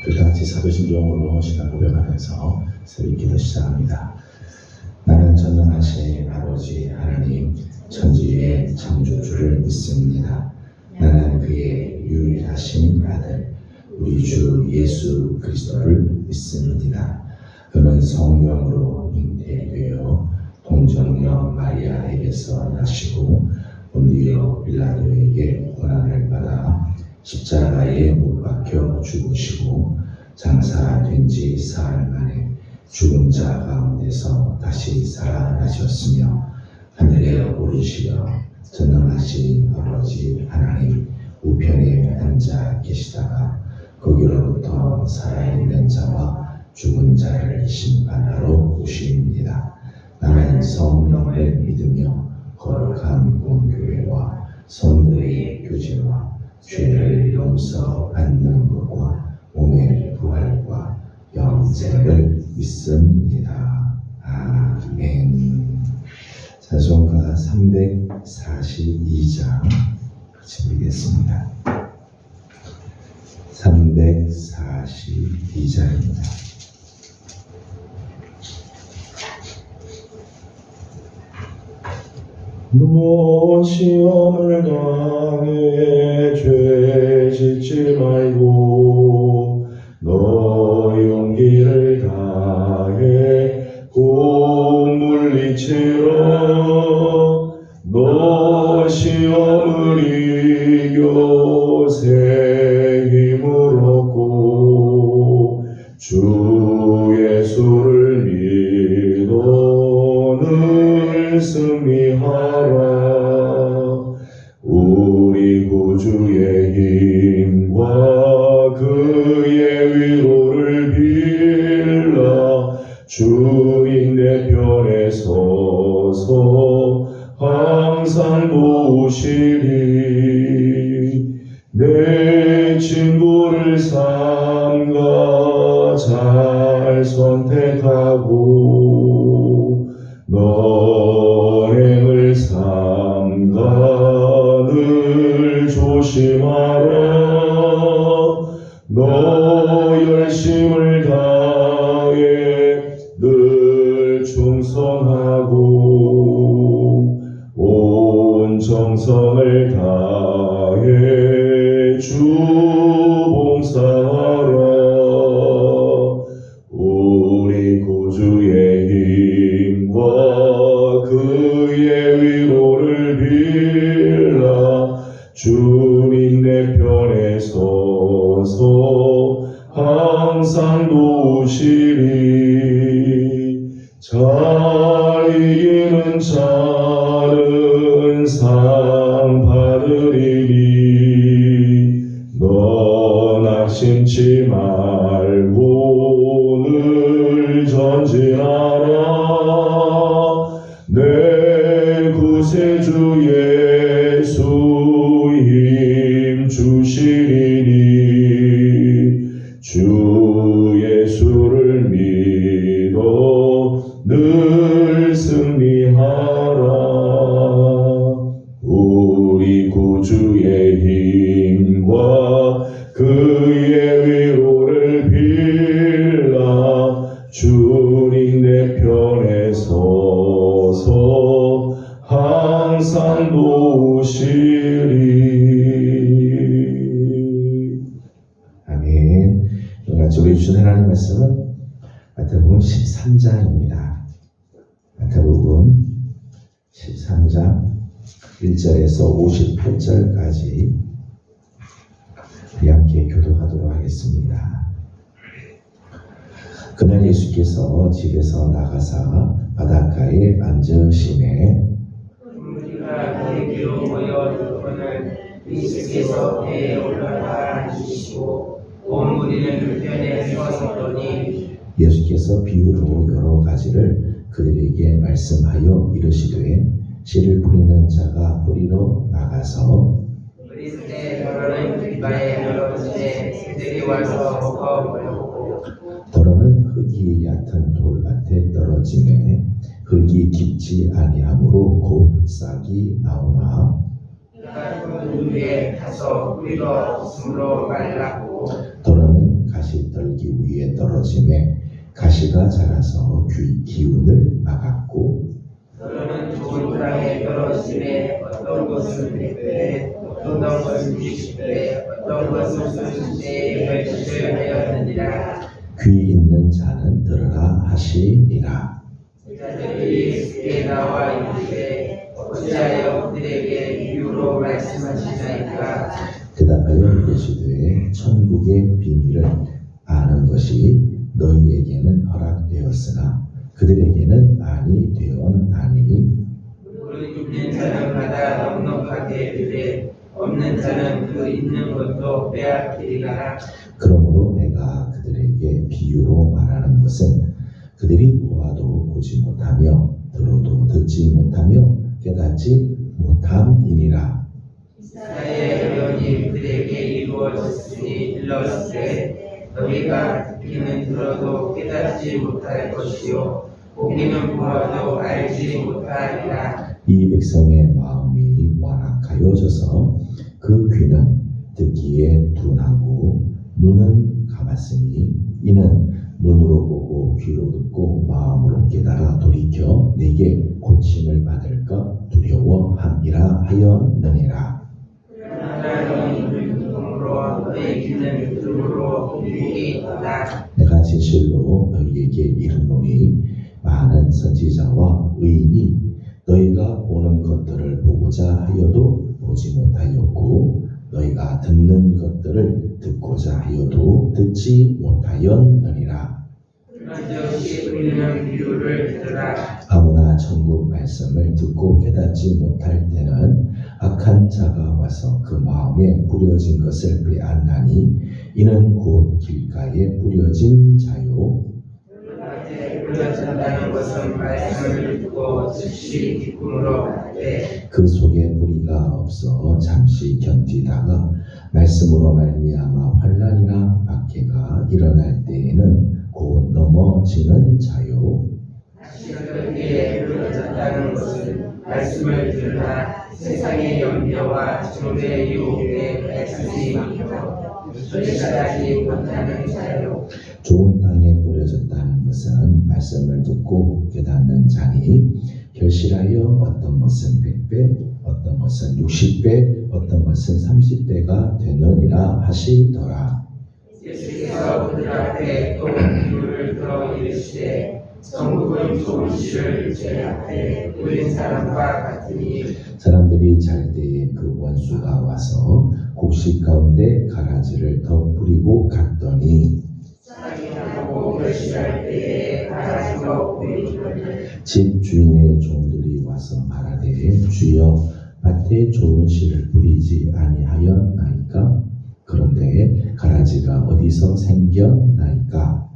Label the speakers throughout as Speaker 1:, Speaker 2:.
Speaker 1: 우리 같이 사도신경으로 시간 고백하면서 새벽 기도 시작합니다. 나는 전능하신 아버지 하나님 천지의 창조주를 믿습니다. 나는 그의 유일하신 아들 우리 주 예수 그리스도를 믿습니다. 그는 성령으로 잉태되어 동정녀 마리아에게서 나시고 본디오 빌라도에게 고난을 받아 십자가에 못 박혀 죽으시고 장사된 지 사흘 만에 죽은 자 가운데서 다시 살아나셨으며 하늘에 오르시어 전능하신 아버지 하나님 우편에 앉아 계시다가 거기로부터 살아있는 자와 죽은 자를 심판하러 오십니다. 나는 성령을 믿으며 거룩한 공교회와 성도의 교제와 죄를 용서받는 것과 몸의 부활과 영생을 믿습니다. 아멘. 찬송가 342장 같이 부르겠습니다. 342장입니다. 너 시험을 당해 죄 짓지 말고 너 용기를 다해 꼭 물리치러 너 시험을 이겨 새 힘을 얻고 주 예수를 믿어 늘 승리하라. 우리 구주의 힘과 그의 위로를 빌라. 주인 내 편에 서서 항상 도우시리. 내 친구를 삼가 잘 선택하고 너행을 삼가 늘 조심하라. 너 열심을 다해 늘 충성하고 온 정성을 다해 주 봉사하라. 우리 구주의 힘과 그의 위로를 빌라. 주님 내 편에 서서 항상 도우시리. 잘 이기는 자는 상 받으리니 너 낙심치 말고 늘 전진하라. 내 구세주 예수 힘 주시리니 주 예수를 믿어 늘 승리하라. 우리 구주의 힘과 그의 위로를 빌라. 주님 내 편에 서서 항상 도우시리. 아멘. 같이 우리 주신 하나님 말씀은 마태복음 13장입니다. 마태복음 13장 1절에서 58절까지 우리 함께 교독하도록 하겠습니다. 그날 예수께서 집에서 나가사 바닷가에 앉으시매
Speaker 2: 우리가 너희로 모여 듣거늘 예수께서 배에 올라가 앉으시고 온 무리는 불편에 서서더니
Speaker 1: 예수께서 비유로 여러 가지를 그들에게 말씀하여 이르시되 씨를 뿌리는 자가 뿌리러 나가서
Speaker 2: 뿌릴 때 더러는 깃발에 열어주되 새들이 와서 먹어버렸고
Speaker 1: 더러는 흙이 얕은 돌밭에 떨어지매 흙이 깊지 아니하므로 곧 싹이 나오나
Speaker 2: 그 위에 타서 뿌리가 없으므로 말랐고
Speaker 1: 더러는 가시떨기 위에 떨어짐에 가시가 자라서 기운을 막았고
Speaker 2: 너는 좋은 땅에 떨어짐에 어떤 것은 100배, 어떤 것은 60배, 어떤 것은 30배의 멸치를 하였느니라.
Speaker 1: 귀 있는 자는 들으라 하시니라.
Speaker 2: 제자들이 예수께 나와 이르되 어찌하여 그들에게 비유로 말씀하시나이까.
Speaker 1: 대답하여 이르시되 천국의 비밀을 아는 것이 너희에게는 허락되었으나 그들에게는 아니 되었나니
Speaker 2: 무릇 있는 자는 받아 넉넉하게 이르되 없는 자는 그 있는 것도 빼앗기리라.
Speaker 1: 그러므로 내가 그들에게 비유로 말하는 것은 그들이 보아도 보지 못하며 들어도 듣지 못하며 깨닫지 못함이니라.
Speaker 2: 이사야의 예언이 그들에게 이루어졌으니 일렀으되 너희가 듣기는 들어도 깨닫지 못할 것이요 보기는 보아도 알지 못하리라.
Speaker 1: 이 백성의 마음이 완악하여져서 그 귀는 듣기에 둔하고 눈은 감았으니 이는 눈으로 보고 귀로 듣고 마음으로 깨달아 돌이켜 내게 고침을 받을까 두려워함이라 하였느니라.
Speaker 2: 그러나 너희는 눈으로 너희 귀는 들으로 복이 있다.
Speaker 1: 내가 진실로 너희에게 이르노니 많은 선지자와 의인이 너희가 보는 것들을 보고자 하여도 보지 못하였고 너희가 듣는 것들을 듣고자 하여도 듣지 못하였느니라.
Speaker 2: 그런즉 우리는 비유를 들으라.
Speaker 1: 아무나 천국 말씀을 듣고 깨닫지 못할 때는 악한 자가 와서 그 마음에 뿌려진 것을 빼앗나니 이는 곧 길가에 뿌려진 자요.
Speaker 2: 밭에 뿌려진다는 것은 말씀을 듣고 즉시 기쁨으로 받되
Speaker 1: 그 속에 뿌리가 없어 잠시 견디다가 말씀으로 말미암아 환난이나 박해가 일어날 때에는 곧 넘어지는 자요.
Speaker 2: 가시떨기에 뿌려졌다는 것은 말씀을 들으나 세상의 염려와 정죄의 유혹에 말씀이 막혀 쫓아가지 못하는 자요.
Speaker 1: 좋은 땅에 뿌려졌다는 것은 말씀을 듣고 깨닫는 자니 결실하여 어떤 것은 100배, 어떤 것은 60배, 어떤 것은 30배가 되느니라 하시더라.
Speaker 2: 예수께서 그들 앞에 또 비유를 들어 이르시되 천국은 좋은 씨를 제 앞에 뿌린 사람과 같으니
Speaker 1: 사람들이 잘 때에 그 원수가 와서 곡식 가운데 가라지를 더 뿌리고 갔더니
Speaker 2: 싹이 나고 결실할 때에 가라지가 보이거늘
Speaker 1: 집 주인의 종들이 와서 말하되 주여 밭에 좋은 씨를 뿌리지 아니하였나이까? 그런데 가라지가 어디서 생겼나이까?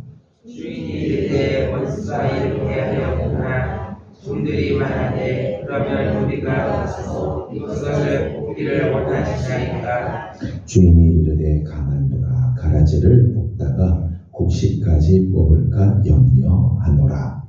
Speaker 2: 주인이 이르되 원수가 이렇게 하였구나. 종들이 말하되 그러면 우리가 와서 이것을 보기를 원하시나이까.
Speaker 1: 주인이 이르되 가만두라. 가라지를 뽑다가 곡식까지 뽑을까 염려하노라.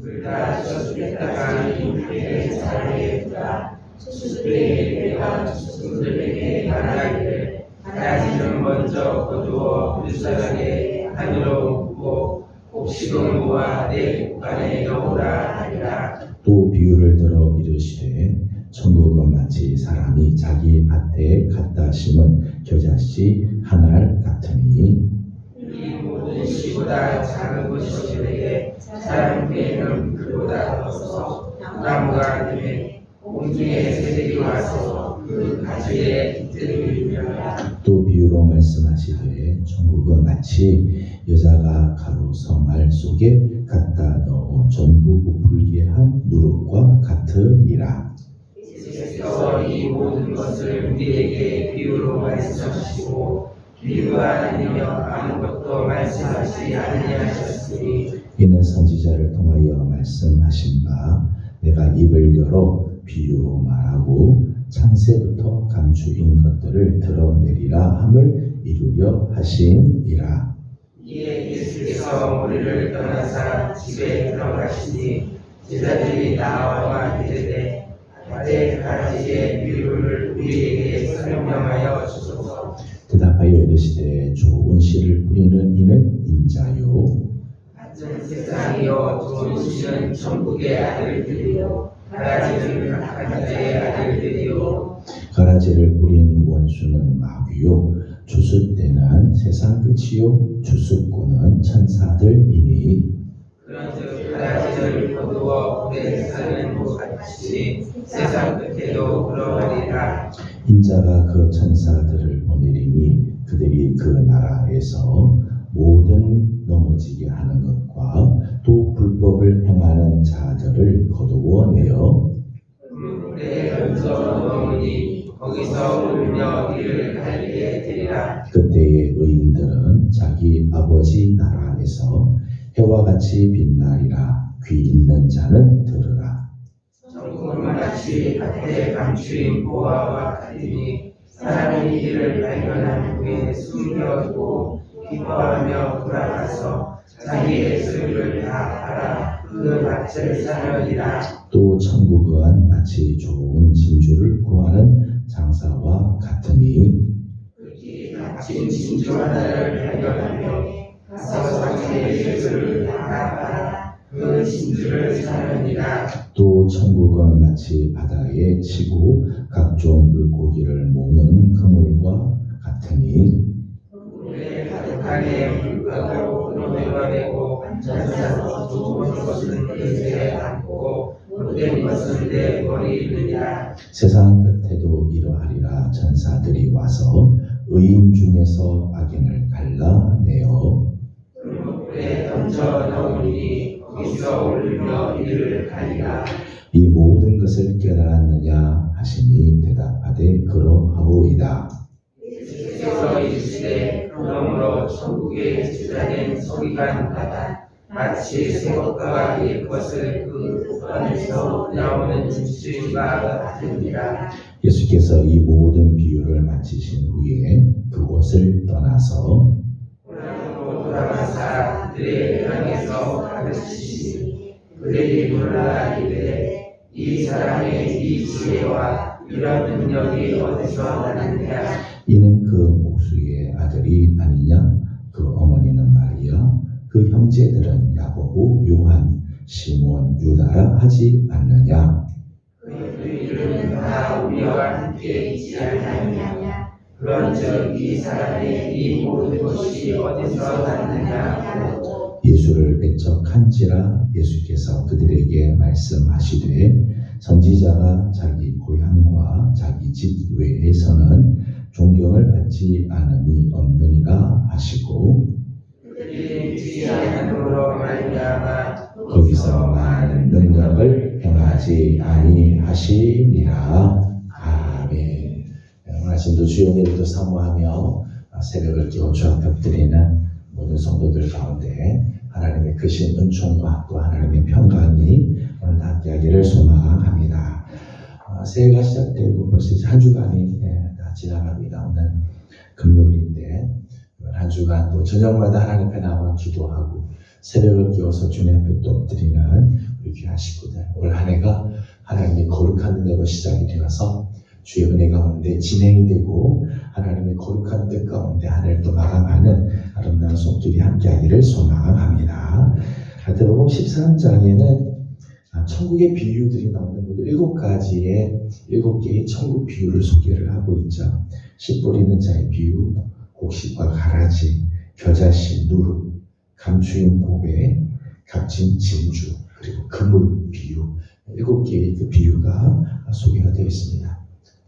Speaker 2: 둘 다 저주했다가 이웃에게 잘하겠다. 추수들에게 추수들에게 말하기를 가라지는 먼저 거두어 불사르게 하늘로 묻고 곡식은 모아 내 곳간에 넣으라 하리라.
Speaker 1: 또 비유를 들어 이르시되 천국은 마치 사람이 자기 밭에 갖다 심은 겨자씨 한 알 같으니
Speaker 2: 이 모든 씨보다 작은 것이되되 사람에게는 그보다 커서 나무가 되매 공중의 새들이 와서 그 가지에 깃들을 유명하라.
Speaker 1: 또 비유로 말씀하시되 천국은 마치 여자가 가루 성알 속에 갖다 넣어 전부 부풀게 한 누룩과 같으니라.
Speaker 2: 예수께서 이 모든 것을 우리에게 비유로 말씀하시고 비유가 아니며 아무것도 말씀하지 아니하셨으니
Speaker 1: 이는 선지자를 통하여 말씀하신 바 내가 입을 열어 비유로 말하고 창세부터 감추인 것들을 드러내리라 함을 이루려 하심이라.
Speaker 2: 이에 예수께서 우리를 떠나사 집에 들어가시니 제자들이 나와 이르되 밭의 가지의 비유를 우리에게 설명하여 주소서.
Speaker 1: 대답 대답하여 이르시되 좋은 씨를 뿌리는 이는 인자요
Speaker 2: 같은 세상이요 좋은 씨는 천국의 아들들이요 가라지를 각한 자의 아들들이요
Speaker 1: 가라지를 뿌린 원수는 마귀요 주습되는 세상 끝이요 주습꾼은 천사들이니
Speaker 2: 그런즉 가라지를 거두어 불에 사는 것 같이 세상 끝에도 그러하리라.
Speaker 1: 인자가 그 천사들을 보내리니 그들이 그 나라에서 모든 넘어지게 하는 것과 또 불법을 행하는 자들을 거두어내어
Speaker 2: 물에 던져 넣으니 거기서 울며 이를 갈리게 되리라.
Speaker 1: 그때의 의인들은 자기 아버지 나라에서 해와 같이 빛나리라. 귀 있는 자는 들으라.
Speaker 2: 천국은 마치 밭에 감추인 보화와 같으니 사람이 이를 발견한 후에 숨겨두고 기뻐하며 돌아가서 자기의 소유를 다 팔아 그 밭을 사려니라.
Speaker 1: 또 천국은 마치 좋은 진주를 구하는 장사와 같으니
Speaker 2: 그뒤 갇힌 진주 하나를 발견하며 가서 자기의 소유를 다 팔아 그 진주를 사려니라.
Speaker 1: 또 천국은 마치 바다에 치고 각종 물고기를 모는 그물과 같으니
Speaker 2: 물에 가득하게 물가로 끌어내려내고 앉아서 좋은 것은 그릇에 담고 못된 것은 내 버리느니라.
Speaker 1: 세상 끝에도 이러하리라. 천사들이 와서 의인 중에서 악인을 갈라내어
Speaker 2: 물에 던져 넣으니 거기서 울며 이를 갈리라.
Speaker 1: 이 모든 것을 깨달았느냐 하시니 대답하되 그러하오이다.
Speaker 2: 예수께서 이르시되 그러므로 천국에 주자된 서기관 바다 마치 새것과 옛것을 그 안에서 나오는 집주인과 같으니라.
Speaker 1: 예수께서 이 모든 비유를 마치신 후에 그곳을 떠나서
Speaker 2: 고향으로 돌아가사 그들의 향해서 가르치시니 그들이 놀라 이르되 이 사람의 이 지혜와 이런 능력이 어디서 나느냐.
Speaker 1: 이는 그 목수의 아들이 아니냐? 그 어머니는 마리아, 그 형제들은 야고보, 요한, 시몬, 유다라 하지 않느냐?
Speaker 2: 그들은 다 우리와 함께 있지 않느냐. 그런즉 이 사람의 이 모든 것이 어디서 났느냐 하고
Speaker 1: 예수를 배척한지라. 예수께서 그들에게 말씀하시되 선지자가 자기 고향과 자기 집 외에서는 존경을 받지 않음이 없느니라 하시고
Speaker 2: 그들이 믿지 않음으로 말미암아
Speaker 1: 거기서 많은 능력을 행하지 아니하시니라. 아멘. 오늘 아침도 주의 은혜를 사모하며 새벽을 깨워 주 앞에 엎드리는 모든 성도들 가운데 하나님의 크신 은총과 또 하나님의 평강이 오늘 함께하기를 소망합니다. 새해가 시작되고 벌써 이제 한 주간이 다 지나갑니다. 오늘 금요일인데 한 주간 또 저녁마다 하나님 앞에 나와 기도하고 새벽을 깨워서 주님 앞에 또 엎드리는 우리 귀한 식구들, 올 한 해가 하나님의 거룩한 은혜로 시작이 되어서 주의 은혜 가운데 진행이 되고 하나님의 거룩한 뜻 가운데 한 해를 또 마감하는 아름다운 손길이 함께하기를 소망합니다. 마태복음 13장에는 천국의 비유들이 나오는 모두 7개의 천국 비유를 소개를 하고 있죠. 씨 뿌리는 자의 비유, 곡식과 가라지, 겨자씨, 누룩, 감추인 보배, 값진 진주, 그리고 그물 비유, 7개의 그 비유가 소개가 되어 있습니다.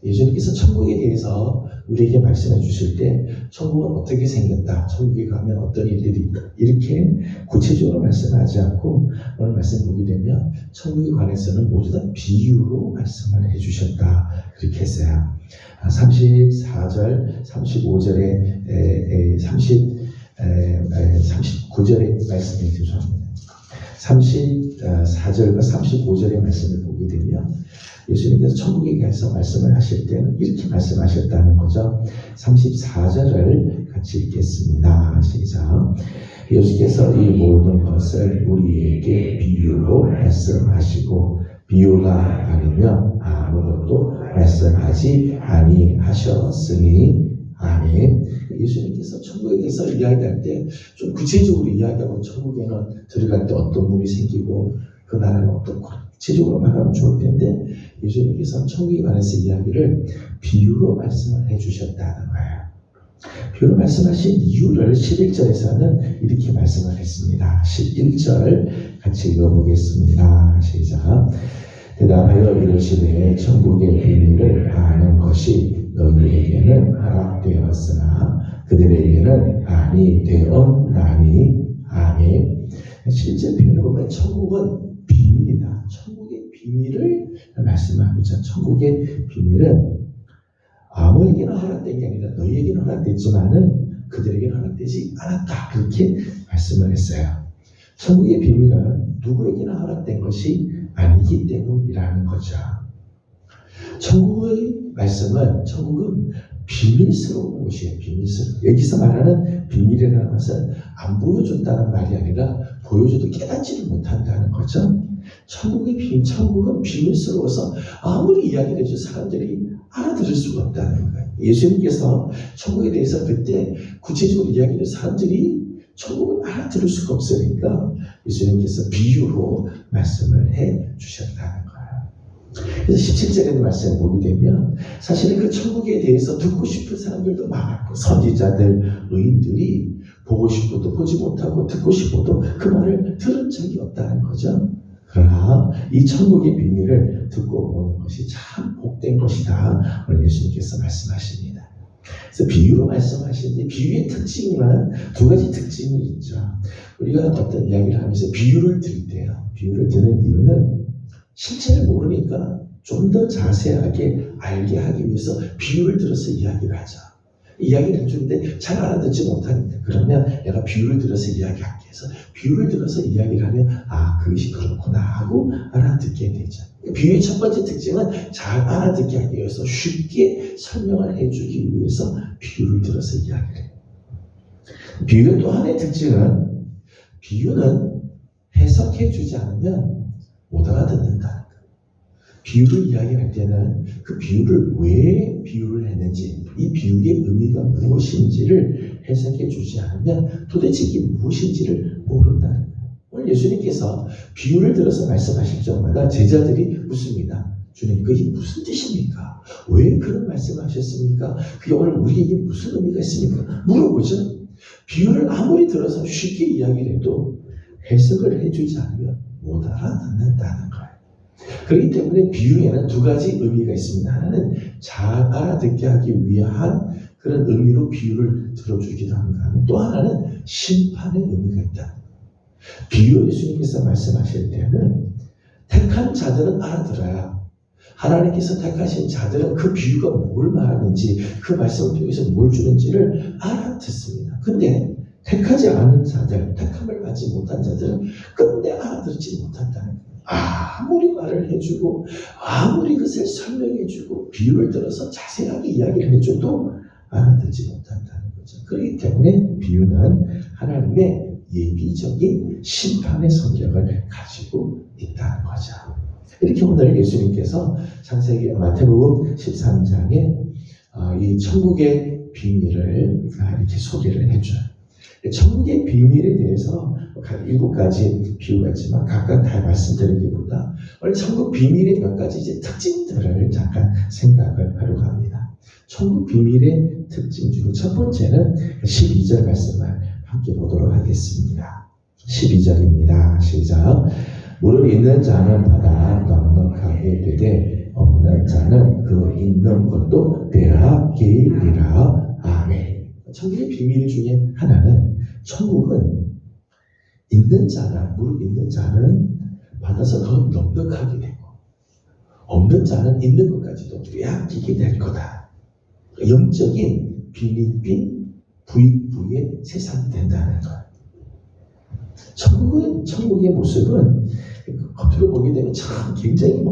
Speaker 1: 예수님께서 천국에 대해서 우리에게 말씀해 주실 때 천국은 어떻게 생겼다, 천국에 가면 어떤 일들이 있다, 이렇게 구체적으로 말씀하지 않고 오늘 말씀 보게 되면 천국에 관해서는 모두 다 비유로 말씀을 해주셨다, 그렇게 했어요. 34절, 35절에 39절의 말씀이 죄송합니다. 34절과 35절의 말씀을 보게 되면 예수님께서 천국에 가서 말씀을 하실 때는 이렇게 말씀하셨다는 거죠. 34절을 같이 읽겠습니다. 시작. 예수께서 이 모든 것을 우리에게 비유로 말씀하시고 비유가 아니면 아무것도 말씀하지 아니하셨으니 아멘. 예수님께서 천국에 대해서 이야기할 때 좀 구체적으로 이야기하고 천국에는 들어갈 때 어떤 문이 생기고 그 나라는 어떤 구체적으로 말하면 좋을 텐데 예수님께서 천국에 관해서 이야기를 비유로 말씀을 해주셨다는 거예요. 비유로 말씀하신 이유를 11절에서는 이렇게 말씀을 했습니다. 11절 같이 읽어보겠습니다. 시작. 대답하여 이르시되 천국의 비밀을 아는 것이 너희에게는 허락되었으나 그들에게는 아니 되었나니. 아멘. 실제 표현을 보면 천국은 비밀이다. 천국의 비밀을 말씀하고 있죠. 천국의 비밀은 아무에게나 허락된 게 아니라 너희에게는 허락됐지만은 그들에게는 허락되지 않았다. 그렇게 말씀을 했어요. 천국의 비밀은 누구에게나 허락된 것이 아니기 때문이라는 거죠. 천국의 말씀은 천국은 비밀스러운 곳이에요. 비밀스러운. 여기서 말하는 비밀이라는 것은 안 보여준다는 말이 아니라 보여줘도 깨닫지를 못한다는 거죠. 천국의 비밀, 천국은 비밀스러워서 아무리 이야기를 해도 사람들이 알아들을 수가 없다는 거예요. 예수님께서 천국에 대해서 그때 구체적으로 이야기를 사람들이 천국을 알아들을 수가 없으니까 예수님께서 비유로 말씀을 해 주셨다는 거예요. 그래서 17절의 말씀을 보게 되면 사실은 그 천국에 대해서 듣고 싶은 사람들도 많았고 선지자들, 의인들이 보고 싶어도 보지 못하고 듣고 싶어도 그 말을 들은 적이 없다는 거죠. 그러나 이 천국의 비밀을 듣고 보는 것이 참 복된 것이다. 오늘 예수님께서 말씀하십니다. 그래서 비유로 말씀하시는데 비유의 특징은 두 가지 특징이 있죠. 우리가 어떤 이야기를 하면서 비유를 들 때요. 비유를 드는 이유는 실체를 모르니까 좀 더 자세하게 알게 하기 위해서 비유를 들어서 이야기를 하죠. 이야기를 해주는데 잘 알아듣지 못하니까 그러면 내가 비유를 들어서 이야기할게 해서 비유를 들어서 이야기를 하면 아 그것이 그렇구나 하고 알아듣게 되죠. 비유의 첫 번째 특징은 잘 알아듣게 하기 위해서 쉽게 설명을 해주기 위해서 비유를 들어서 이야기를 해요. 비유의 또 하나의 특징은 비유는 해석해주지 않으면 못 알아듣는다는 거예요. 비유를 이야기할 때는 그 비유를 왜 비유를 했는지 이 비유의 의미가 무엇인지를 해석해 주지 않으면 도대체 이게 무엇인지를 모른다는 거예요. 오늘 예수님께서 비유를 들어서 말씀하실 적마다 제자들이 묻습니다. 주님 그게 무슨 뜻입니까? 왜 그런 말씀을 하셨습니까? 그게 오늘 우리에게 무슨 의미가 있습니까? 물어보죠. 비유를 아무리 들어서 쉽게 이야기를 해도 해석을 해주지 않으면 못 알아듣는다는 거예요. 그렇기 때문에 비유에는 두 가지 의미가 있습니다. 하나는 잘 알아듣게 하기 위한 그런 의미로 비유를 들어주기도 합니다. 또 하나는 심판의 의미가 있다. 비유로 예수님께서 말씀하실 때는 택한 자들은 알아들어야 하나님께서 택하신 자들은 그 비유가 뭘 말하는지 그 말씀을 통해서 뭘 주는지를 알아듣습니다. 근데 택하지 않은 자들, 택함을 받지 못한 자들은 끝내 알아듣지 못한다는 거예요. 아무리 말을 해주고 아무리 그것을 설명해주고 비유를 들어서 자세하게 이야기를 해줘도 알아듣지 못한다는 거죠. 그렇기 때문에 비유는 하나님의 예비적인 심판의 성격을 가지고 있다는 거죠. 이렇게 오늘 예수님께서 창세기 마태복음 13장에 이 천국의 비밀을 이렇게 소개를 해줘요. 천국의 비밀에 대해서 7가지 비유가 있지만 각각 다 말씀드리기보다 오늘 천국 비밀의 몇 가지 이제 특징들을 잠깐 생각을 하려고 합니다. 천국 비밀의 특징 중 첫 번째는 12절 말씀을 함께 보도록 하겠습니다. 12절입니다. 시작. 물을 있는 자는 바다 넉넉하게 되되 없는 자는 그 있는 것도 빼앗기리라. 아멘. 천국의 비밀 중에 하나는 천국은 있는 자나 물 있는 자는 받아서 더 넉넉하게 되고 없는 자는 있는 것까지도 빼앗기게 될 거다. 영적인 빈익빈 부익부의 세상이 된다는 거예요. 천국의 모습은 겉으로 보게 되면 참 굉장히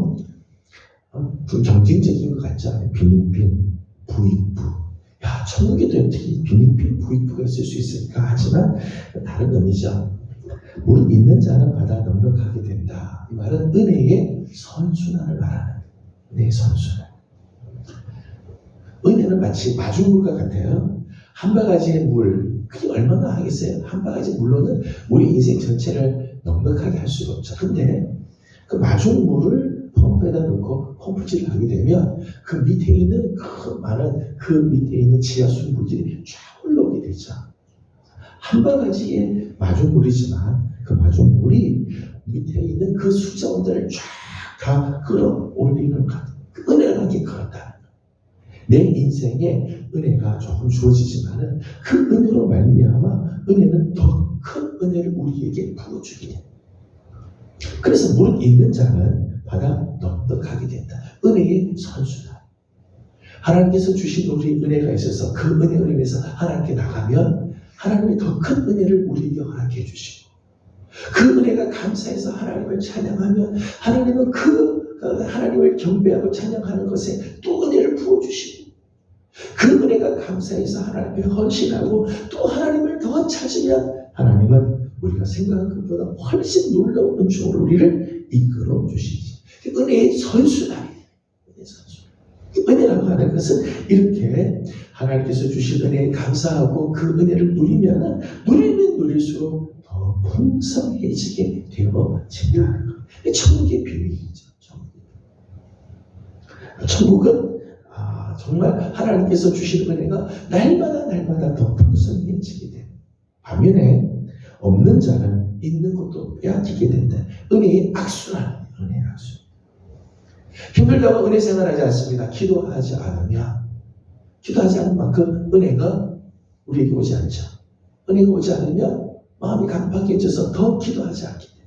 Speaker 1: 경쟁적인 것 같지 않아요? 빈익빈 부익부. 야, 천국에도 어떻게 빈익빈 부익부가 있을 수 있을까? 하지만 다른 의미죠. 물 있는 자는 바다 넉넉하게 된다. 이 말은 은혜의 선순환을 말하는 은혜의 선순환. 은혜는 마치 마중물과 같아요. 한 바가지의 물, 그게 얼마나 하겠어요? 한 바가지 물로는 우리 인생 전체를 넉넉하게 할 수가 없죠. 근데 그 마중물을 펌프에다 넣고 펌프질을 하게 되면 그 밑에 있는 그 많은 그 밑에 있는 지하 수분들이 쫙 올라오게 되죠. 한 바가지의 마중물이지만 그 마중물이 밑에 있는 그 수자원들을 쫙 다 끌어올리는 그 은혜라는 게 그렇다. 내 인생에 은혜가 조금 주어지지만은 그 은혜로 말미암아 은혜는 더 큰 은혜를 우리에게 부어주게 돼. 그래서 무릇 있는 자는 바다 넉넉하게 된다. 은혜의 선수다. 하나님께서 주신 우리 은혜가 있어서 그 은혜로 인해서 하나님께 나가면 하나님의 더 큰 은혜를 우리에게 허락해 주시고 그 은혜가 감사해서 하나님을 찬양하면 하나님은 하나님을 경배하고 찬양하는 것에 또 은혜를 부어주시고 그 은혜가 감사해서 하나님께 헌신하고 또 하나님을 더 찾으면 하나님은 우리가 생각한 것보다 훨씬 놀라운 음식으로 우리를 이끌어 주시지. 은혜의 선수다. 은혜의 선수. 은혜라고 하는 것은 이렇게 하나님께서 주신 은혜에 감사하고 그 은혜를 누리면 누릴수록 더 풍성해지게 되어진다는 것. 천국의 비밀이죠. 천국은 정말 하나님께서 주신 은혜가 날마다 더 풍성해지게 돼. 반면에 없는 자는 있는 것도 빼앗기게 된다. 은혜의 악수라는 은혜의 악수. 힘들다고 은혜 생활하지 않습니다. 기도하지 않은 만큼 은혜가 우리에게 오지 않죠. 은혜가 오지 않으면 마음이 강팍해져서 더 기도하지 않게 돼요.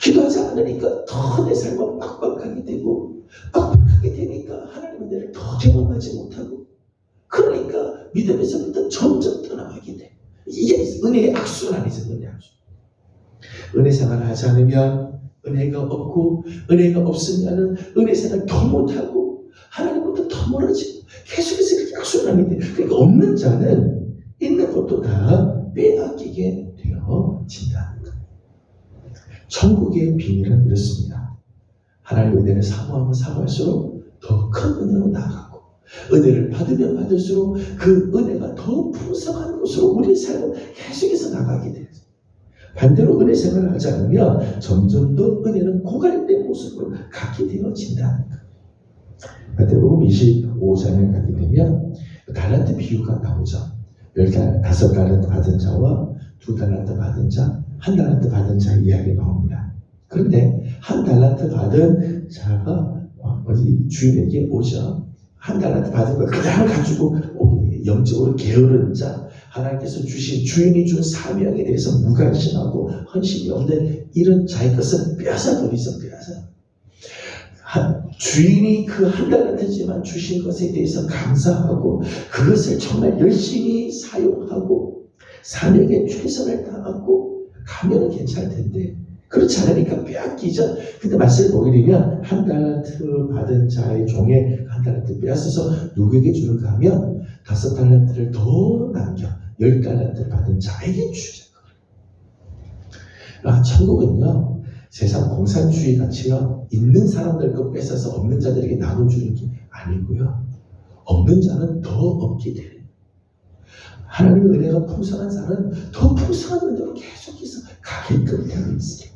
Speaker 1: 기도하지 않으니까 더 내 삶은 빡빡하게 되고 빡빡하게 되니까 하나님의 은혜를 더 경험하지 못하고 그러니까 믿음에서부터 점점 떠나가게 돼. 이게 은혜의 악수는 아니죠. 은혜의 악수. 은혜 생활을 하지 않으면 은혜가 없고 은혜가 없으면 은혜 생활을 더 못하고 하나님부터 더 멀어지고 계속해서 이렇게 악수를 하게 돼. 그러니까 없는 자는 있는 것도 다 빼앗기게 되어진다는 거예요. 천국의 비밀은 이렇습니다. 하나님의 은혜를 사모하면 사모할수록 더 큰 은혜로 나아가고 은혜를 받으면 받을수록 그 은혜가 더 풍성한 곳으로 우리의 삶을 계속해서 나가게 돼요. 반대로 은혜 생활을 하지 않으면 점점 더 은혜는 고갈된 모습으로 갖게 되어진다는 거예요. 마태복음 25장에 가게 되면 달란트 비유가 나오죠. 5달란트 받은 자와 2달란트 받은 자, 1달란트 받은 자 이야기 나옵니다. 그런데 1달란트 받은 자가 주인에게 오죠. 1달란트 받은 걸 그냥 가지고 오게 돼요. 영적으로 게으른 자, 하나님께서 주신 주인이 준 사명에 대해서 무관심하고 헌신이 없는 이런 자의 것은 빼앗아버리죠. 주인이 그 1달란트지만 주신 것에 대해서 감사하고 그것을 정말 열심히 사용하고 사명에 최선을 다하고 가면 괜찮을 텐데 그렇지 않으니까 빼앗기죠. 근데 말씀을 보게 되면 1달란트 받은 자의 종에 1달란트 빼앗아서 누구에게 주는가 하면 5달란트를 더 남겨 10달란트 받은 자에게 주죠. 천국은요 세상 공산주의 가치가 있는 사람들 것 뺏어서 없는 자들에게 나눠주는 게 아니고요. 없는 자는 더 얻게 돼요. 하나님의 은혜가 풍성한 자는 더 풍성한 은혜로 계속해서 가게끔 되어 있어요.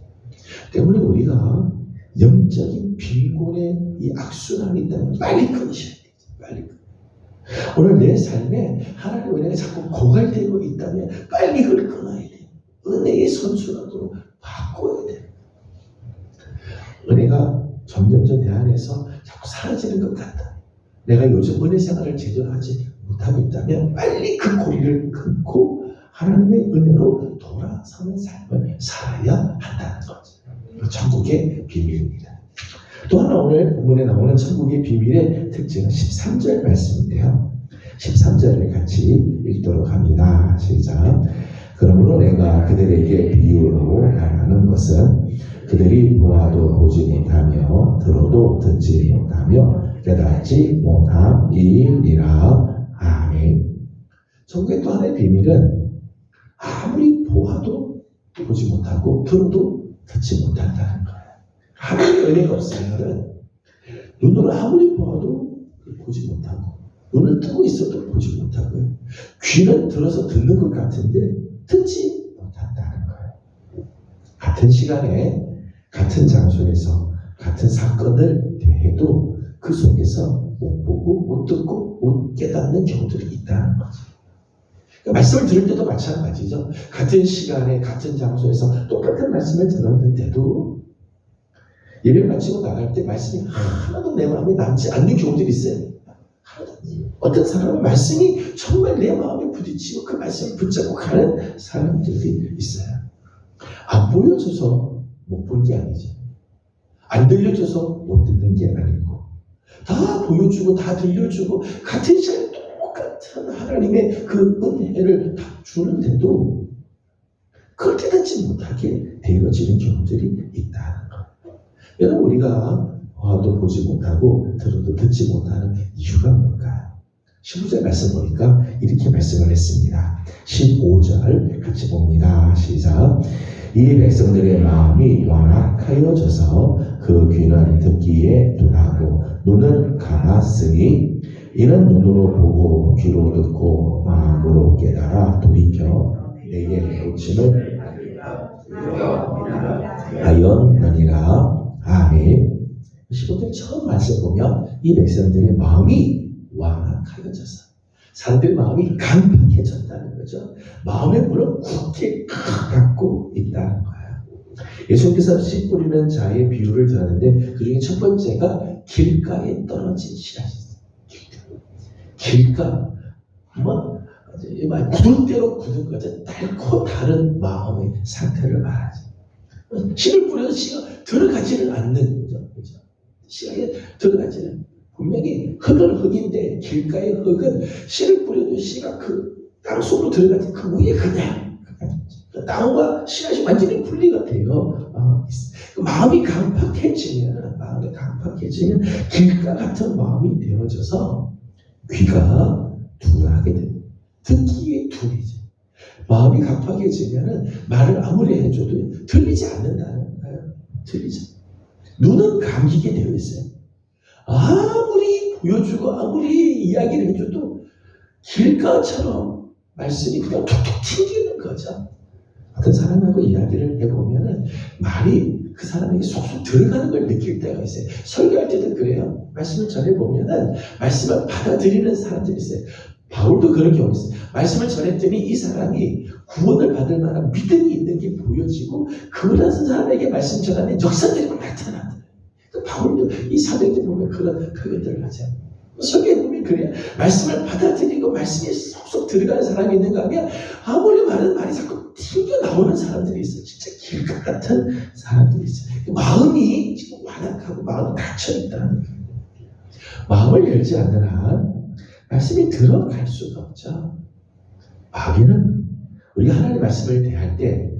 Speaker 1: 때문에 우리가 영적인 빈곤의 이 악순환이 있다면 빨리 끊으셔야 돼요. 빨리 끊으셔야 돼요. 오늘 내 삶에 하나님의 은혜가 자꾸 고갈되고 있다면 빨리 그걸 끊어야 돼요. 은혜의 선수라도 바꿔야 돼요. 은혜가 점점 내 안에서 자꾸 사라지는 것 같다. 내가 요즘 은혜 생활을 제대로 하지 못하고 있다면 빨리 그 고리를 끊고 하나님의 은혜로 돌아서는 삶을 살아야 한다는 거죠. 천국의 비밀입니다. 또 하나 오늘 본문에 나오는 천국의 비밀의 특징은 13절 말씀인데요. 13절을 같이 읽도록 합니다. 시작. 그러므로 내가 그들에게 비유로 말하는 것은 그들이 보아도 보지 못하며 들어도 듣지 못하며 깨닫지 못함이니라. 아멘. 천국의 또 하나의 비밀은 아무리 보아도 보지 못하고 들어도 듣지 못한다는 거예요. 하나님의 은혜가 없으면 눈으로 아무리 보아도 보지 못하고 눈을 뜨고 있어도 보지 못하고요. 귀는 들어서 듣는 것 같은데 듣지 못한다는 거예요. 같은 시간에 같은 장소에서 같은 사건을 대해도 그 속에서 못 보고 못 듣고 못 깨닫는 경우들이 있다는 거죠. 그러니까 말씀을 들을 때도 마찬가지죠. 같은 시간에 같은 장소에서 똑같은 말씀을 들었는데도 예배 마치고 나갈 때 말씀이 하나도 내 마음에 남지 않는 경우들이 있어요. 어떤 사람은 말씀이 정말 내 마음에 부딪히고 그 말씀을 붙잡고 가는 사람들이 있어요. 안 보여줘서 못 본 게 아니죠. 안 들려줘서 못 듣는 게 아니고 다 보여주고 다 들려주고 같은 시간에 똑같은 하나님의 그 은혜를 다 주는데도 그걸 깨닫지 못하게 되어지는 경우들이 있다는 거예요. 여러분 우리가 봐도 보지 못하고 들어도 듣지 못하는 이유가 뭘까요? 15절 말씀 보니까 이렇게 말씀을 했습니다. 15절 같이 봅니다. 시작. 이 백성들의 마음이 완악하여져서 그 귀는 듣기에 둔하고 눈은 감았으니 이는 눈으로 보고 귀로 듣고 마음으로 깨달아 돌이켜 내게 고침을 하였느니라. 아멘. 15절 처음 말씀 보면 이 백성들의 마음이 완악하여져서 사람들의 마음이 강팍해졌다는 거죠. 마음의 문을 굳게 닫고 있다는 거예요. 예수님께서 씨 뿌리는 자의 비유를 들었는데 그 중에 첫 번째가 길가에 떨어진 씨앗이었어요. 길가 구름대로 굳은 거죠. 달고 다른 마음의 상태를 말하죠. 씨를 뿌려서 씨가 들어가지는 않는 거죠. 그렇죠? 씨가 들어가지는 분명히 흙은 흙인데 길가의 흙은 씨를 뿌려도 씨가 그 땅 속으로 들어가지 그 위에 그냥 땅과 씨앗이 완전히 분리가 돼요. 마음이 강팍해지면 길가 같은 마음이 되어져서 귀가 둔하게 됩니다. 듣기에 둔해져. 마음이 강팍해지면 말을 아무리 해줘도 들리지 않는다는 거예요. 들리지. 눈은 감기게 되어 있어요. 아무리 보여주고 아무리 이야기를 해줘도 길가처럼 말씀이 그냥 툭툭 튕기는 거죠. 어떤 사람하고 이야기를 해보면 말이 그 사람에게 속속 들어가는 걸 느낄 때가 있어요. 설교할 때도 그래요. 말씀을 전해보면 말씀을 받아들이는 사람들이 있어요. 바울도 그런 경우 있어요. 말씀을 전했더니 이 사람이 구원을 받을 만한 믿음이 있는 게 보여지고 그런 사람에게 말씀 전하면 역사들이 막 나타나더라고요. 바울도 이 사도행전 보면 그런 표현들을 하잖아요. 설교에 보면 그래요. 말씀을 받아들이고 말씀이 쏙쏙 들어가는 사람이 있는가 하면 아무리 말이 자꾸 튕겨 나오는 사람들이 있어요. 진짜 길가 같은 사람들이 있어요. 마음이 지금 완악하고 마음이 닫혀있다는 거예요. 마음을 열지 않는 한 말씀이 들어갈 수가 없죠. 마귀는 우리가 하나님의 말씀을 대할 때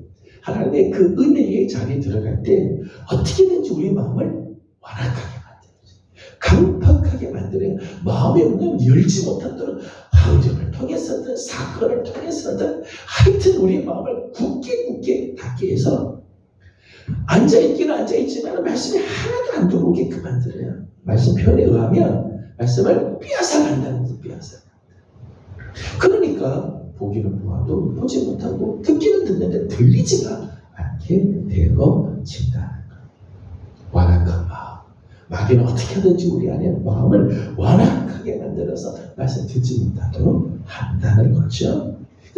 Speaker 1: 하나님의 그 은혜의 자리에 들어갈 때 어떻게든지 우리 마음을 완악하게 만들어요. 강팍하게 만들어요. 마음의 문을 열지 못하도록 환경을 통해서든 사건을 통해서든 하여튼 우리의 마음을 굳게 닫게 해서 앉아있기는 앉아있지만 말씀이 하나도 안 들어오게끔 만들어요. 말씀 표현에 의하면 말씀을 빼앗아간다는 거예요. 그러니까 보기는 보아도 보지 못하고 듣기는 듣는데 들리지가 않게 되어진다는 거예요. 완악한 마음. 마귀는 어떻게든지 우리 안에 마음을 완악하게 만들어서 말씀 듣지 못하도록 한다는 거죠.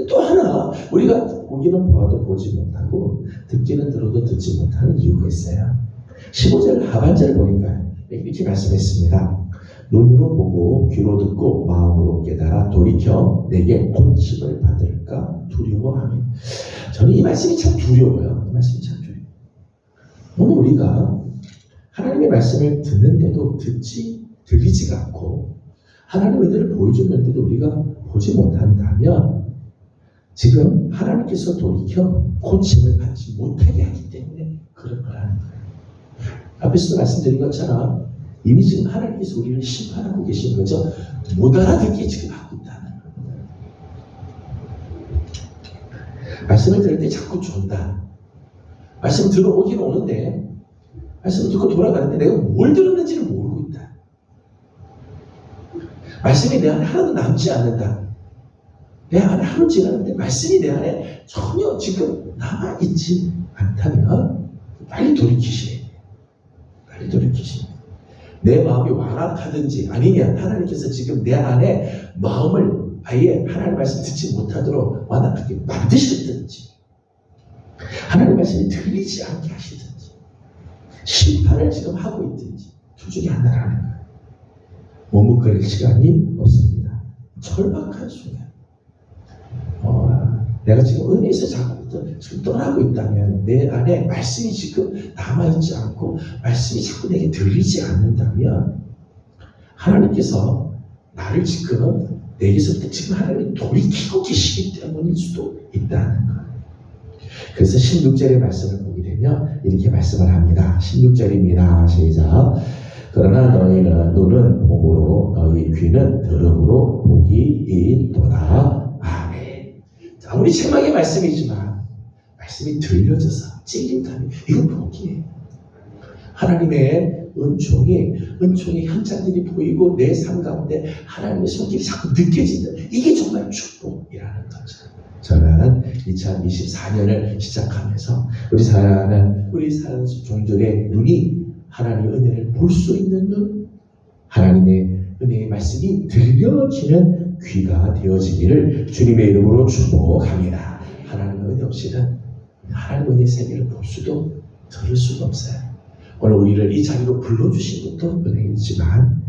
Speaker 1: 또 하나 우리가 보기는 보아도 보지 못하고 듣기는 들어도 듣지 못하는 이유가 있어요. 15절 하반절 보니까 이렇게 말씀했습니다. 눈으로 보고 귀로 듣고 마음으로 깨달아 돌이켜 내게 고침을 받을까 두려워하며. 저는 이 말씀이 참 두려워요. 이 말씀이 참 두려워요. 오늘 우리가 하나님의 말씀을 듣는데도 들리지가 않고 하나님의 은혜를 보여줬는데도 우리가 보지 못한다면 지금 하나님께서 돌이켜 고침을 받지 못하게 하기 때문에 그런 거라는 거예요. 앞에서도 말씀드린 것처럼 이미 지금 하나님께서 우리를 심판하고 계신 거죠. 못 알아듣게 지금 하고 있다는 거예요. 말씀을 들을 때 자꾸 존다. 말씀 들어오긴 오는데 말씀을 듣고 돌아가는데 내가 뭘 들었는지를 모르고 있다. 말씀이 내 안에 하나도 남지 않는다. 내 안에 하루 지났는데 말씀이 내 안에 전혀 지금 남아있지 않다면 빨리 돌이키시래요. 빨리 돌이키시래요. 내 마음이 완악하든지 아니면 하나님께서 지금 내 안에 마음을 아예 하나님 말씀 듣지 못하도록 완악하게 만드시든지 하나님 말씀이 들리지 않게 하시든지 심판을 지금 하고 있든지 둘 중에 하나라는 거예요. 머뭇거릴 시간이 없습니다. 절박한 순간 내가 지금 은혜에서 자꾸 지금 떠나고 있다면 내 안에 말씀이 지금 남아있지 않고 말씀이 자꾸 내게 들리지 않는다면 하나님께서 나를 지금 내게서부터 지금 하나님이 돌이키고 계시기 때문일 수도 있다는 거예요. 그래서 16절의 말씀을 보게 되면 이렇게 말씀을 합니다. 16절입니다. 시작. 그러나 너희는 눈은 봄으로 너희 귀는 들음으로 복이 있도다. 아멘. 자, 우리 제목의 말씀이지만 말씀이 들려져서 찔린다면 이건 복이에요. 하나님의 은총이 현장들이 보이고 내 삶 가운데 하나님의 손길이 자꾸 느껴진다. 이게 정말 축복이라는 거죠. 저는 2024년을 시작하면서 우리 사는 종들의 눈이 하나님의 은혜를 볼 수 있는 눈, 하나님의 은혜의 말씀이 들려지는 귀가 되어지기를 주님의 이름으로 축복합니다. 하나님의 은혜 없이는 하나님의 은혜의 세계를 볼 수도 들을 수도 없어요. 오늘 우리를 이 자리로 불러주신 것도 은혜이지만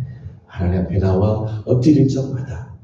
Speaker 1: 하나님 앞에 나와 엎드릴 적마다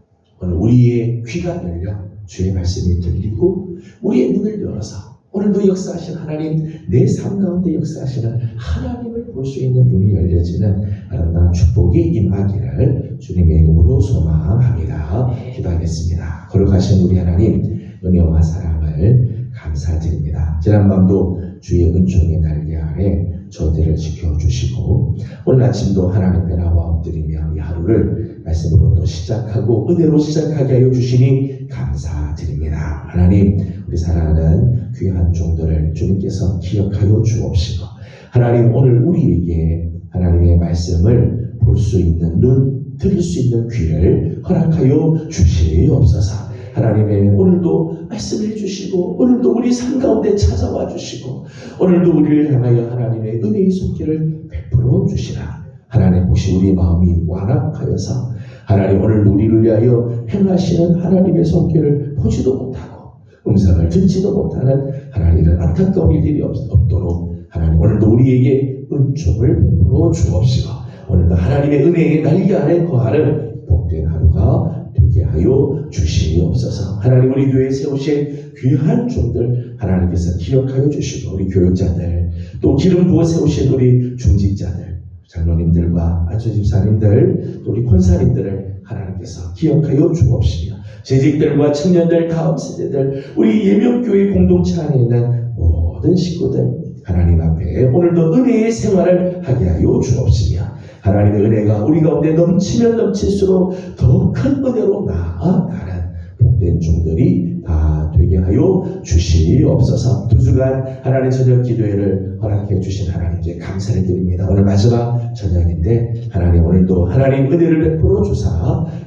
Speaker 1: 오늘 우리의 귀가 열려 주의 말씀이 들리고 우리의 눈을 열어서 오늘도 역사하신 하나님, 내 삶 가운데 역사하시는 하나님을 볼 수 있는 눈이 열려지는 아름다운 축복이 임하기를 주님의 이름으로 소망합니다. 기도하겠습니다. 거룩하신 우리 하나님, 은혜와 사랑을 감사드립니다. 지난밤도 주의 은총의 날개 아래 저들을 지켜주시고 오늘 아침도 하나님 앞에 나와 엎드리며 이 하루를 말씀으로 또 시작하고 은혜로 시작하게 하여 주시니 감사드립니다. 하나님, 우리 사랑하는 귀한 종들을 주님께서 기억하여 주옵시고 하나님, 오늘 우리에게 하나님의 말씀을 볼 수 있는 눈, 들을 수 있는 귀를 허락하여 주시옵소서. 하나님의 오늘도 말씀해 주시고 오늘도 우리 삶 가운데 찾아와 주시고 오늘도 우리를 향하여 하나님의 은혜의 손길을 베풀어 주시라. 하나님, 혹시 우리 마음이 완악하여서 하나님 오늘 우리를 위하여 행하시는 하나님의 손길을 보지도 못하고 음성을 듣지도 못하는 하나님의 안타까운 일들이 없도록 하나님 오늘도 우리에게 은총을 베풀어 주옵시고 오늘도 하나님의 은혜의 날개 아래 거하는 복된 하루가 되게 하여 주시옵소서. 하나님, 우리 교회에 세우신 귀한 종들 하나님께서 기억하여 주시고 우리 교육자들 또 기름 부어 세우신 우리 중직자들 장로님들과 안수집사님들 또 우리 권사님들을 하나님께서 기억하여 주옵시며 재직들과 청년들 다음 세대들 우리 예명교회 공동체 안에 있는 모든 식구들 하나님 앞에 오늘도 은혜의 생활을 하게 하여 주옵시며 하나님의 은혜가 우리 가운데 넘치면 넘칠수록 더 큰 은혜로 나아가는 복된 종들이 다 되게 하여 주시옵소서. 두 주간 하나님 저녁 기도회를 허락해 주신 하나님께 감사를 드립니다. 오늘 마지막 저녁인데 하나님 오늘도 하나님 은혜를 베풀어 주사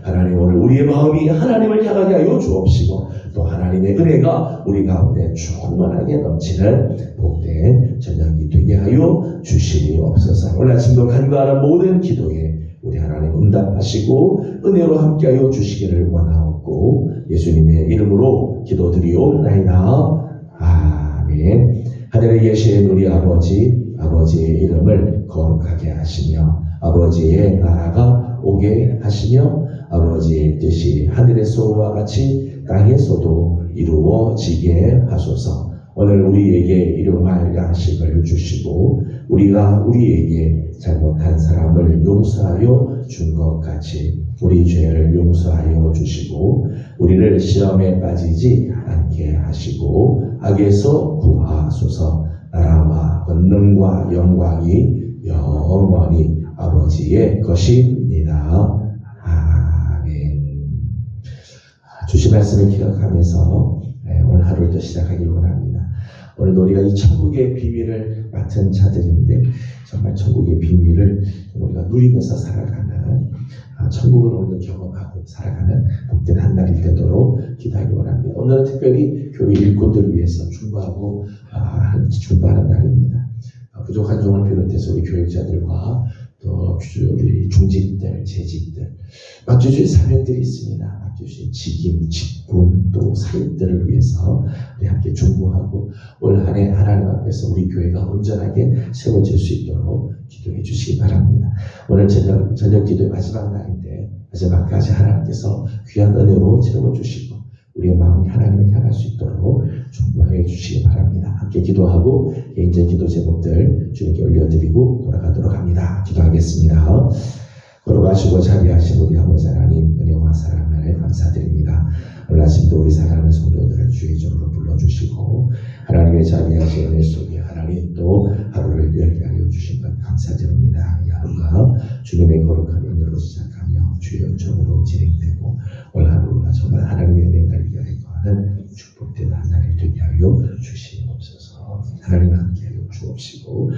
Speaker 1: 하나님 오늘 우리의 마음이 하나님을 향하게 하여 주옵시고 또 하나님의 은혜가 우리 가운데 충만하게 넘치는 복된 저녁이 되게 하여 주시옵소서. 오늘 아침도 간구하는 모든 기도에 우리 하나님 응답하시고 은혜로 함께하여 주시기를 원하옵고 예수님의 이름으로 기도드리옵나이다. 아멘. 하늘에 계신 우리 아버지의 이름을 거룩하게 하시며 아버지의 나라가 오게 하시며 아버지의 뜻이 하늘에서와 같이 땅에서도 이루어지게 하소서. 오늘 우리에게 일용할 양식을 주시고 우리가 우리에게 잘못한 사람을 용서하여 준 것 같이 우리 죄를 용서하여 주시고 우리를 시험에 빠지지 않게 하시고 악에서 구하소서. 나라와 권능과 영광이 영원히 아버지의 것입니다. 아멘. 주신 말씀을 기억하면서 오늘 하루를 또 시작하길 원합니다. 오늘도 우리가 이 천국의 비밀을 맡은 자들인데 정말 천국의 비밀을 우리가 누리면서 살아가는 천국을 오늘 경험하고 살아가는 복된 한 날이 되도록 기도하기 원합니다. 오늘은 특별히 교회 일꾼들을 위해서 중보하는 날입니다. 부족한 종을 비롯해서 우리 교육자들과 또 우리 중직들, 재직들 맡겨주신 사명들이 있습니다. 맡겨주신 직임, 직분 또 사역들을 위해서 우리 함께 중보하고 올 한 해 하나님 앞에서 우리 교회가 온전하게 세워질 수 있도록 기도해 주시기 바랍니다. 오늘 저녁 기도의 마지막 날인데 마지막까지 하나님께서 귀한 은혜로 채워주시고 우리의 마음이 하나님을 향할 수 있도록 중보해 주시기 바랍니다. 함께 기도하고 개인적인 기도 제목들 주님께 올려드리고 돌아가도록 합니다. 기도하겠습니다. 걸어가시고 자리하신 우리 아버지 하나님 은혜와 사랑을 감사드립니다. 오늘 아침도 우리 사랑하는 성도들을 주의 이름으로 불러주시고 하나님의 자비하신 은혜 속에 하나님 또 하루를 열리하여 주신 것 감사드립니다. 이 하루가 주님의 거룩한 은혜로 시작하며 주의 영적으로 진행되고 올 하루가 정말 하나님의 은혜 날리게 하는 축복된 한 날이 되게 하여 주시옵소서. 하나님 함께하여 주옵시고